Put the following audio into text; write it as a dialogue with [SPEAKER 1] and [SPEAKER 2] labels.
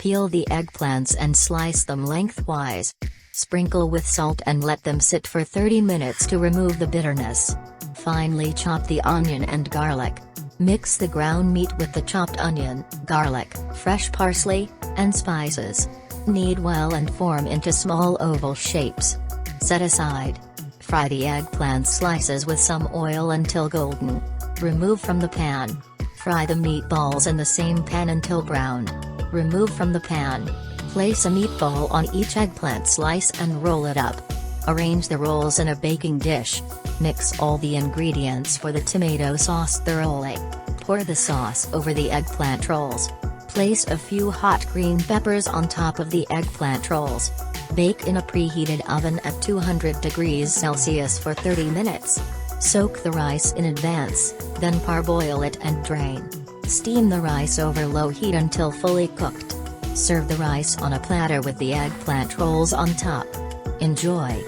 [SPEAKER 1] Peel the eggplants and slice them lengthwise. Sprinkle with salt and let them sit for 30 minutes to remove the bitterness. Finely chop the onion and garlic. Mix the ground meat with the chopped onion, garlic, fresh parsley, and spices. Knead well and form into small oval shapes. Set aside. Fry the eggplant slices with some oil until golden. Remove from the pan. Fry the meatballs in the same pan until brown. Remove from the pan. Place a meatball on each eggplant slice and roll it up. Arrange the rolls in a baking dish. Mix all the ingredients for the tomato sauce thoroughly. Pour the sauce over the eggplant rolls. Place a few hot green peppers on top of the eggplant rolls. Bake in a preheated oven at 200 degrees Celsius for 30 minutes. Soak the rice in advance, then parboil it and drain. Steam the rice over low heat until fully cooked. Serve the rice on a platter with the eggplant rolls on top. Enjoy!